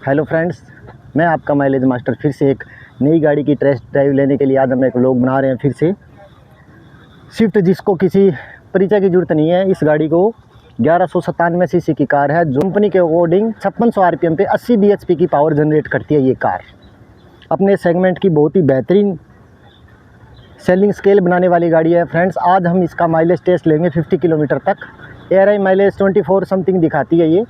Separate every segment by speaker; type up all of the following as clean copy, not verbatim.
Speaker 1: Hello friends, मैं आपका mileage master फिर से एक नई गाड़ी की टेस्ट ड्राइव लेने के लिए आज हम एक व्लॉग बना रहे हैं। फिर से स्विफ्ट, जिसको किसी परिचय की ज़रूरत नहीं है। इस गाड़ी को 1197 सीसी की कार है जो कंपनी के अकॉर्डिंग 5600 आरपीएम पे 80 बीएचपी की पावर जनरेट करती है। ये कार अपने सेगमेंट की बहुत ही बेहतरीन सेलिंग स्केल बनाने वाली गाड़ी है। फ्रेंड्स, आज हम इसका माइलेज टेस्ट लेंगे 50 किलोमीटर तक। ARAI माइलेज 24 समथिंग दिखाती है ये,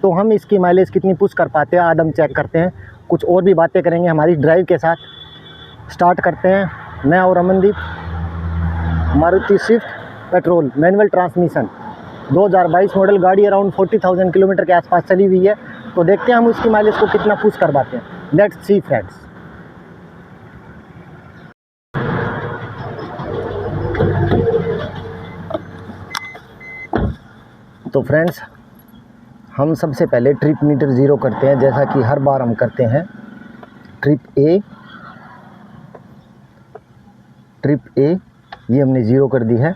Speaker 1: तो हम इसकी माइलेज कितनी पुश कर पाते हैं आज हम चेक करते हैं। कुछ और भी बातें करेंगे हमारी ड्राइव के साथ। स्टार्ट करते हैं। मैं और Amandeep, Maruti Swift petrol manual transmission 2022 model गाड़ी अराउंड 40,000 किलोमीटर के आसपास चली हुई है। तो देखते हैं हम उसकी माइलेज को कितना पुश कर पाते हैं। Let's see friends. तो फ्रेंड्स, हम सबसे पहले ट्रिप मीटर ज़ीरो करते हैं, जैसा कि हर बार हम करते हैं। ट्रिप ए ये हमने ज़ीरो कर दी है।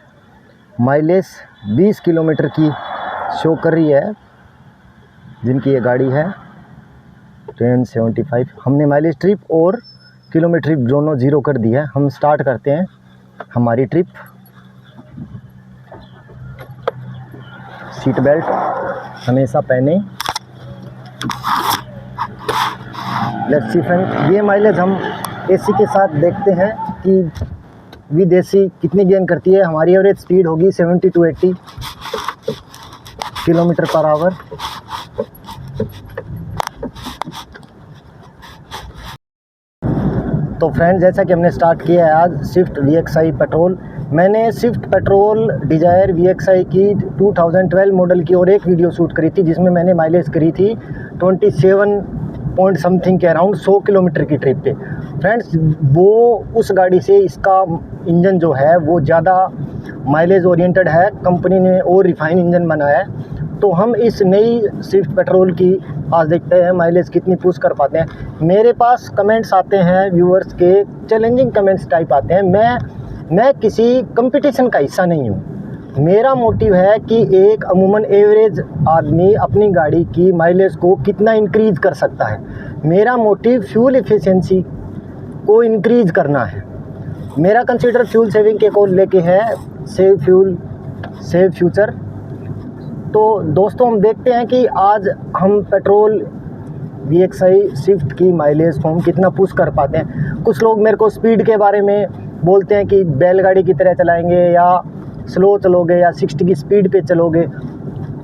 Speaker 1: माइलेज 20 किलोमीटर की शो कर रही है जिनकी ये गाड़ी है 1075। हमने माइलेज ट्रिप और किलोमीटर ट्रिप दोनों ज़ीरो कर दी है। हम स्टार्ट करते हैं हमारी ट्रिप। सीट बेल्ट हमेशा पहने। लेट्स सी फ्रेंड, ये माइलेज हम एसी के साथ देखते हैं कि विदेशी कितनी गेन करती है। हमारी एवरेज स्पीड होगी 70 to 80 किलोमीटर पर आवर। तो फ्रेंड, जैसा कि हमने स्टार्ट किया है आज स्विफ्ट VXI पेट्रोल। मैंने स्विफ्ट पेट्रोल डिजायर VXI की 2012 मॉडल की और एक वीडियो शूट करी थी जिसमें मैंने माइलेज करी थी 27 पॉइंट समथिंग के अराउंड 100 किलोमीटर की ट्रिप पे। फ्रेंड्स, वो उस गाड़ी से इसका इंजन जो है वो ज़्यादा माइलेज ओरिएंटेड है। कंपनी ने और रिफाइन इंजन बनाया है। तो हम इस नई स्विफ्ट पेट्रोल की आज देखते हैं माइलेज कितनी पुश कर पाते हैं। मेरे पास कमेंट्स आते हैं व्यूअर्स के, चैलेंजिंग कमेंट्स टाइप आते हैं। मैं किसी कंपटीशन का हिस्सा नहीं हूँ। मेरा मोटिव है कि एक अमूमन एवरेज आदमी अपनी गाड़ी की माइलेज को कितना इंक्रीज कर सकता है। मेरा मोटिव फ्यूल एफिशिएंसी को इंक्रीज करना है। मेरा कंसीडर फ्यूल सेविंग के को लेके है, सेव फ्यूल सेव फ्यूचर। तो दोस्तों, हम देखते हैं कि आज हम पेट्रोल VXI स्विफ्ट की माइलेज को हम कितना पुश कर पाते हैं। कुछ लोग मेरे को स्पीड के बारे में बोलते हैं कि बैलगाड़ी की तरह चलाएंगे या स्लो चलोगे या 60 की स्पीड पे चलोगे।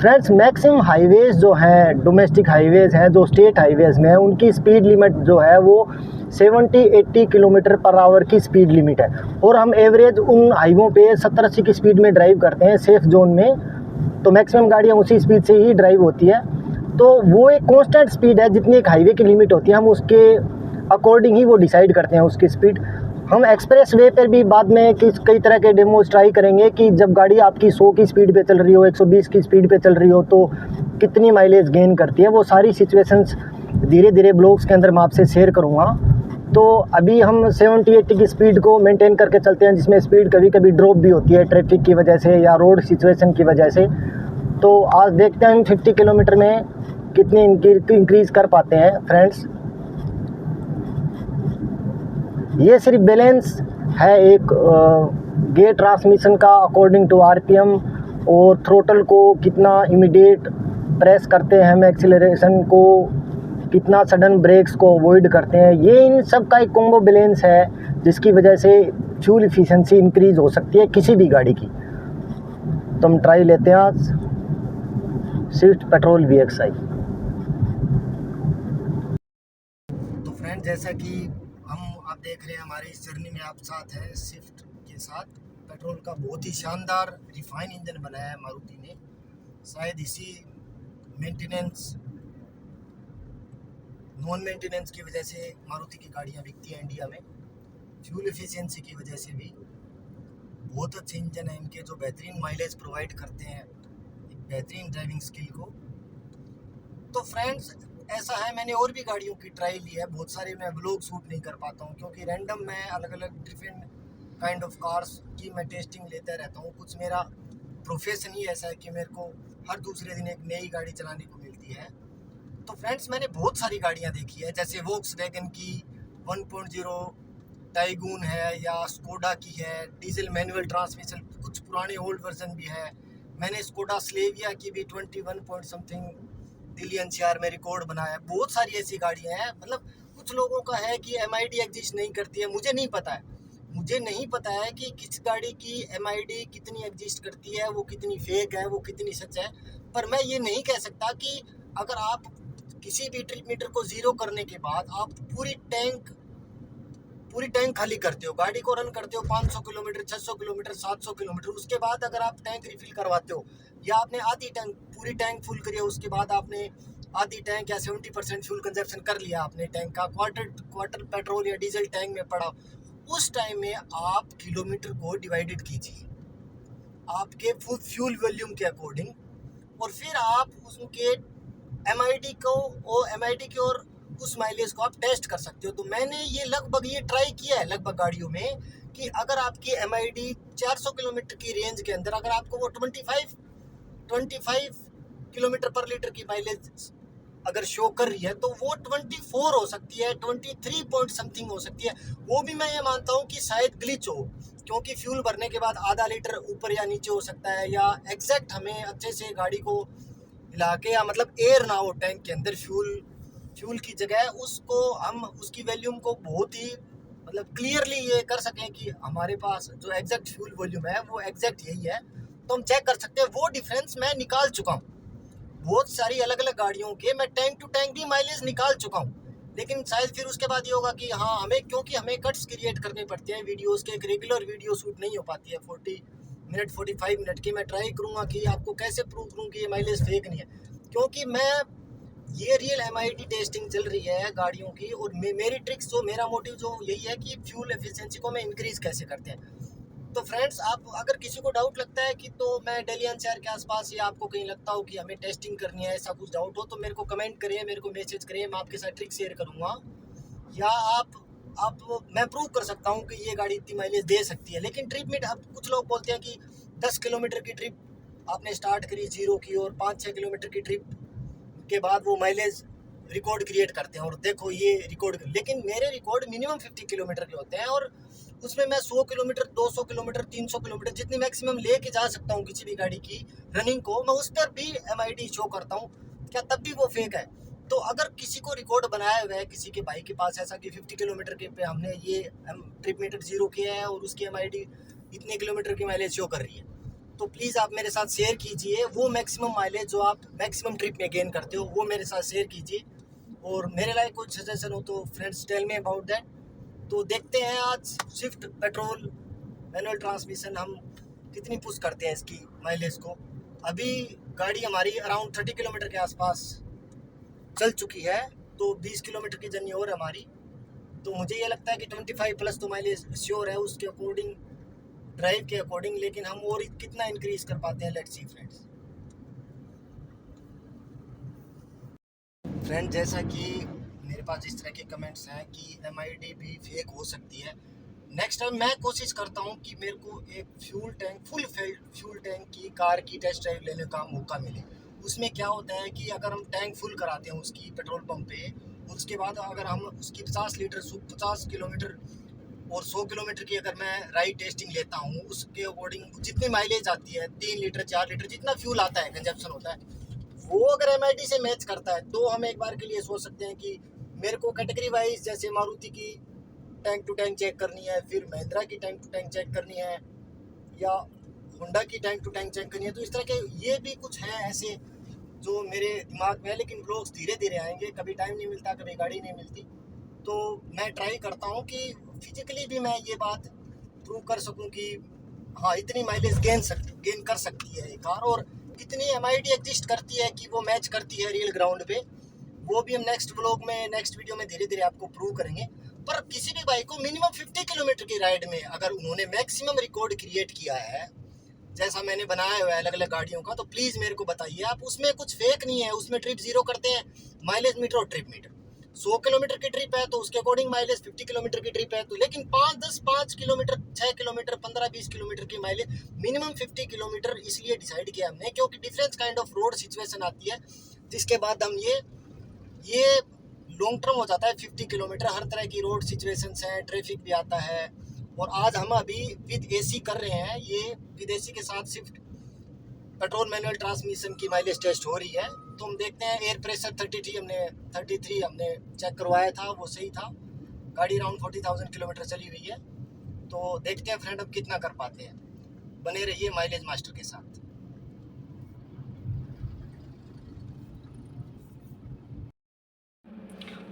Speaker 1: फ्रेंड्स, मैक्सिमम हाईवेज़ जो हैं, डोमेस्टिक हाईवेज़ हैं जो स्टेट हाईवेज़ में है, उनकी स्पीड लिमिट जो है वो 70-80 किलोमीटर पर आवर की स्पीड लिमिट है। और हम एवरेज उन हाईवों पे 70-80 की स्पीड में ड्राइव करते हैं सेफ जोन में। तो मैक्सिमम गाड़ियाँ उसी स्पीड से ही ड्राइव होती है। तो वो एक कांस्टेंट स्पीड है, जितनी एक हाईवे की लिमिट होती है हम उसके अकॉर्डिंग ही वो डिसाइड करते हैं उसकी स्पीड। हम एक्सप्रेस वे पर भी बाद में कई तरह के डेमोज ट्राई करेंगे कि जब गाड़ी आपकी 100 की स्पीड पे चल रही हो, 120 की स्पीड पे चल रही हो तो कितनी माइलेज गेन करती है। वो सारी सिचुएशंस धीरे धीरे ब्लॉग्स के अंदर मैं आपसे शेयर करूँगा। तो अभी हम 70-80 की स्पीड को मेंटेन करके चलते हैं, जिसमें स्पीड कभी कभी ड्रॉप भी होती है ट्रैफिक की वजह से या रोड सिचुएशन की वजह से। तो आज देखते हैं हम 50 किलोमीटर में कितनी इंक्रीज़ कर पाते हैं। फ्रेंड्स, ये सिर्फ बैलेंस है एक गियर ट्रांसमिशन का अकॉर्डिंग टू आरपीएम, और थ्रोटल को कितना इमीडिएट प्रेस करते हैं हम, एक्सीलरेशन को कितना सडन ब्रेक्स को अवॉइड करते हैं। ये इन सब का एक कॉम्बो बैलेंस है जिसकी वजह से फ्यूल एफिशिएंसी इंक्रीज़ हो सकती है किसी भी गाड़ी की। तो हम ट्राई लेते हैं आज स्विफ्ट पेट्रोल VXI। तो फ्रेंड, जैसा कि आप देख रहे हैं हमारे इस जर्नी में आप साथ हैं स्विफ्ट के साथ। पेट्रोल का बहुत ही शानदार रिफाइन इंजन बनाया है मारुति ने। शायद इसी मेंटेनेंस नॉन मेंटेनेंस की वजह से मारुति की गाड़ियाँ बिकती हैं इंडिया में। फ्यूल एफिशिएंसी की वजह से भी बहुत अच्छे इंजन है इनके, जो बेहतरीन माइलेज प्रोवाइड करते हैं बेहतरीन ड्राइविंग स्किल को। तो फ्रेंड्स, ऐसा है, मैंने और भी गाड़ियों की ट्राई ली है। बहुत सारे मैं व्लॉग शूट नहीं कर पाता हूँ क्योंकि रैंडम मैं अलग अलग डिफरेंट काइंड ऑफ कार्स की मैं टेस्टिंग लेता रहता हूँ। कुछ मेरा प्रोफेशन ही ऐसा है कि मेरे को हर दूसरे दिन एक नई गाड़ी चलाने को मिलती है। तो फ्रेंड्स मैंने बहुत सारी गाड़ियाँ देखी है, जैसे वोक्सवैगन की 1.0 टाइगून है या स्कोडा की है, डीजल मैनुअल ट्रांसमिशन, कुछ पुराने ओल्ड वर्जन भी है। मैंने स्कोडा स्लेविया की भी 21 पॉइंट समथिंग बिलियन शेयर में रिकॉर्ड बनाया है। बहुत सारी ऐसी गाड़ियाँ हैं। मतलब कुछ लोगों का है कि MID एग्जिस्ट नहीं करती है, मुझे नहीं पता है। मुझे नहीं पता है कि किस गाड़ी की MID कितनी एग्जिस्ट करती है, वो कितनी फेक है, वो कितनी सच है। पर मैं ये नहीं कह सकता कि अगर आप किसी भी ट्रिप मीटर को ज़ीरो करने के बाद आप पूरी टैंक खाली करते हो, गाड़ी को रन करते हो 500 किलोमीटर, 600 किलोमीटर, 700 किलोमीटर, उसके बाद अगर आप टैंक रिफिल करवाते हो या आपने आधी टैंक पूरी टैंक फुल करी है, उसके बाद आपने आधी टैंक या 70% फ्यूल कंजप्शन कर लिया आपने टैंक का, क्वार्टर पेट्रोल या डीजल टैंक में पड़ा, उस टाइम में आप किलोमीटर को डिवाइडेड कीजिए आपके फ्यूल वॉल्यूम के अकॉर्डिंग, और फिर आप उसके MID की और उस माइलेज को आप टेस्ट कर सकते हो। तो मैंने ये ट्राई किया है लगभग गाड़ियों में कि अगर आपकी MID 400 किलोमीटर की रेंज के अंदर अगर आपको वो 25 किलोमीटर पर लीटर की माइलेज अगर शो कर रही है तो वो 24 हो सकती है, 23 पॉइंट समथिंग हो सकती है। वो भी मैं ये मानता हूँ कि शायद ग्लिच हो, क्योंकि फ्यूल भरने के बाद आधा लीटर ऊपर या नीचे हो सकता है, या एग्जैक्ट हमें अच्छे से गाड़ी को हिला के, या मतलब एयर ना हो टैंक के अंदर फ्यूल की जगह, उसको हम उसकी वॉल्यूम को बहुत ही मतलब क्लियरली ये कर सकें कि हमारे पास जो एग्जैक्ट फ्यूल वॉल्यूम है वो एग्जैक्ट यही है, तो हम चेक कर सकते हैं। वो डिफरेंस मैं निकाल चुका हूँ बहुत सारी अलग अलग गाड़ियों के, मैं टैंक टू टैंक भी माइलेज निकाल चुका हूँ। लेकिन शायद फिर उसके बाद ये होगा कि हाँ क्योंकि हमें कट्स क्रिएट करने पड़ते हैं वीडियोस के, एक रेगुलर वीडियो शूट नहीं हो पाती है 40 मिनट 45 मिनट की। मैं ट्राई करूँगा कि आपको कैसे प्रूव करूँ कि ये माइलेज फेक नहीं है, क्योंकि ये रियल MID टेस्टिंग चल रही है गाड़ियों की, और मेरी ट्रिक्स जो मेरा मोटिव जो यही है कि फ्यूल एफिशिएंसी को मैं इंक्रीज़ कैसे करते हैं। तो फ्रेंड्स, आप अगर किसी को डाउट लगता है कि तो मैं दिल्ली NCR के आसपास, या आपको कहीं लगता हो कि हमें टेस्टिंग करनी है, ऐसा कुछ डाउट हो तो मेरे को कमेंट करिए, मेरे को मैसेज करिए, मैं आपके साथ ट्रिक शेयर करूँगा, या मैं प्रूव कर सकता हूँ कि ये गाड़ी इतनी माइलेज दे सकती है। लेकिन ट्रिप में अब कुछ लोग बोलते हैं कि 10 किलोमीटर की ट्रिप आपने स्टार्ट करी ज़ीरो की, और 5-6 किलोमीटर की ट्रिप के बाद वो माइलेज रिकॉर्ड क्रिएट करते हैं, और देखो ये रिकॉर्ड। लेकिन मेरे रिकॉर्ड मिनिमम 50 किलोमीटर के होते हैं, और उसमें मैं 100 किलोमीटर, 200 किलोमीटर, 300 किलोमीटर जितनी मैक्सिमम लेके जा सकता हूँ किसी भी गाड़ी की रनिंग को, मैं उस पर भी MID शो करता हूँ। क्या तब भी वो फेक है? तो अगर किसी को रिकॉर्ड बनाया हुआ है, किसी के भाई के पास ऐसा कि 50 किलोमीटर के पे हमने ये ट्रिप मीटर ज़ीरो किया है और उसकी MID इतने किलोमीटर की माइलेज शो कर रही है, तो प्लीज़ आप मेरे साथ शेयर कीजिए वो मैक्सिमम माइलेज जो आप मैक्सिमम ट्रिप में गेन करते हो, वो मेरे साथ शेयर कीजिए। और मेरे लायक कुछ सजेशन हो तो friends tell me about that. तो देखते हैं आज स्विफ्ट पेट्रोल मैनुअल ट्रांसमिशन हम कितनी पुश करते हैं इसकी माइलेज को। अभी गाड़ी हमारी अराउंड 30 किलोमीटर के आसपास चल चुकी है, तो 20 किलोमीटर की जर्नी और हमारी, तो मुझे ये लगता है कि 25 प्लस तो माइलेज श्योर है उसके अकॉर्डिंग, ड्राइव के अकॉर्डिंग। लेकिन हम और कितना इंक्रीज कर पाते हैं, लेट्स सी फ्रेंड्स। फ्रेंड, जैसा कि मेरे पास इस तरह के कमेंट्स हैं कि MID भी फेक हो सकती है, नेक्स्ट टाइम मैं कोशिश करता हूं कि मेरे को एक फुल फ्यूल टैंक की कार की टेस्ट ड्राइव लेने का मौका मिले। उसमें क्या होता है कि अगर हम टैंक फुल कराते हैं उसकी पेट्रोल पंप पे, उसके बाद अगर हम उसकी 50 लीटर 50 किलोमीटर और 100 किलोमीटर की अगर मैं राइड टेस्टिंग लेता हूँ, उसके अकॉर्डिंग जितनी माइलेज आती है 3 लीटर 4 लीटर जितना फ्यूल आता है, कंजप्शन होता है, वो अगर MID से मैच करता है तो हम एक बार के लिए सोच सकते हैं कि मेरे को कैटेगरी वाइज जैसे मारुति की टैंक टू टैंक चेक करनी है, फिर महिंद्रा की टैंक टू टैंक चेक करनी है, या होंडा की टैंक टू टैंक चेक करनी है। तो इस तरह के ये भी कुछ है ऐसे जो मेरे दिमाग में है, लेकिन ब्लॉग्स धीरे धीरे आएंगे, कभी टाइम नहीं मिलता, कभी गाड़ी नहीं मिलती। तो मैं ट्राई करता हूँ कि फिजिकली भी मैं ये बात प्रूव कर सकूँ कि हाँ इतनी माइलेज गेन कर सकती है ये कार, और कितनी MID एग्जिस्ट करती है कि वो मैच करती है रियल ग्राउंड पे, वो भी हम नेक्स्ट व्लॉग में, नेक्स्ट वीडियो में धीरे धीरे आपको प्रूव करेंगे। पर किसी भी बाइक को मिनिमम 50 किलोमीटर की राइड में अगर उन्होंने मैक्सिमम रिकॉर्ड क्रिएट किया है, जैसा मैंने बनाया हुआ है अलग अलग गाड़ियों का, तो प्लीज़ मेरे को बताइए आप। उसमें कुछ फेक नहीं है, उसमें ट्रिप ज़ीरो करते हैं, माइलेज मीटर और ट्रिप मीटर। 100 किलोमीटर की ट्रिप है तो उसके अकॉर्डिंग माइलेज 50 किलोमीटर की ट्रिप है, तो लेकिन 5 किलोमीटर, 6 किलोमीटर, 15-20 किलोमीटर की माइलेज, मिनिमम 50 किलोमीटर इसलिए डिसाइड किया हमने क्योंकि different kind of road situation आती है, जिसके बाद हम ये ये लॉन्ग टर्म हो जाता है 50 किलोमीटर। हर तरह की रोड सिचुएशंस हैं, ट्रैफिक भी आता है। और आज हम अभी विद एसी कर रहे हैं। ये विद एसी के साथ स्विफ्ट पेट्रोल मैनुअल ट्रांसमिशन की माइलेज टेस्ट हो रही है। तो हम देखते हैं। एयर प्रेशर 33 हमने चेक करवाया था, वो सही था। गाड़ी अराउंड 40,000 किलोमीटर चली हुई है। तो देखते हैं फ्रेंड अब कितना कर पाते हैं। बने रहिए माइलेज मास्टर के साथ।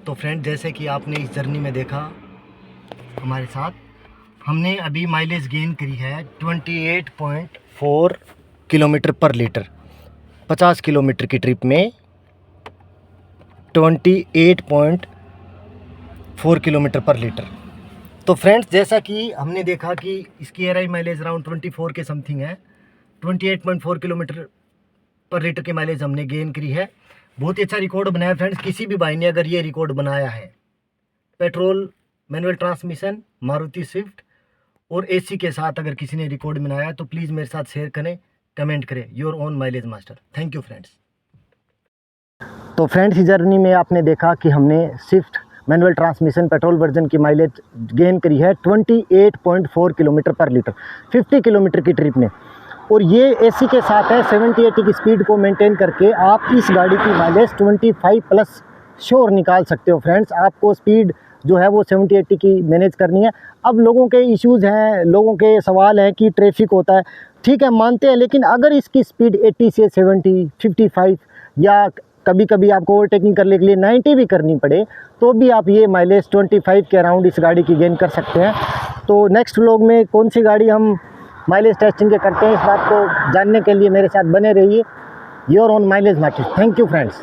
Speaker 1: तो फ्रेंड, जैसे कि आपने इस जर्नी में देखा हमारे साथ, हमने अभी माइलेज गेन करी है 28.4 किलोमीटर पर लीटर। 50 किलोमीटर की ट्रिप में 28.4 किलोमीटर पर लीटर। तो फ्रेंड्स, जैसा कि हमने देखा कि इसकी एआरआई माइलेज अराउंड 24 के समथिंग है। 28.4 किलोमीटर पर लीटर की माइलेज हमने गेन करी है। बहुत ही अच्छा रिकॉर्ड बनाया फ्रेंड्स। किसी भी भाई ने अगर ये रिकॉर्ड बनाया है, petrol manual transmission Maruti Swift और एसी के साथ, अगर किसी ने रिकॉर्ड बनाया है तो प्लीज़ मेरे साथ शेयर करें, कमेंट करें। Your own mileage master. Thank you friends. तो फ्रेंड्स, इस जर्नी में आपने देखा कि हमने Swift manual transmission petrol version की माइलेज गेन करी है 28.4 किलोमीटर पर लीटर 50 किलोमीटर की ट्रिप में। और ये एसी के साथ है। 70-80 की स्पीड को मेंटेन करके आप इस गाड़ी की माइलेज 25 प्लस श्योर निकाल सकते हो फ्रेंड्स। आपको स्पीड जो है वो 70-80 की मैनेज करनी है। अब लोगों के इश्यूज़ हैं, लोगों के सवाल हैं कि ट्रैफिक होता है, ठीक है मानते हैं, लेकिन अगर इसकी स्पीड 80 से 70, 55 या कभी कभी आपको ओवरटेकिंग करने के लिए 90 भी करनी पड़े तो भी आप ये माइलेज 25 के अराउंड इस गाड़ी की गेन कर सकते हैं। तो नेक्स्ट व्लॉग में कौन सी गाड़ी हम माइलेज टेस्टिंग के करते हैं, इस बात को जानने के लिए मेरे साथ बने रहिए। Your own mileage master. Thank you friends.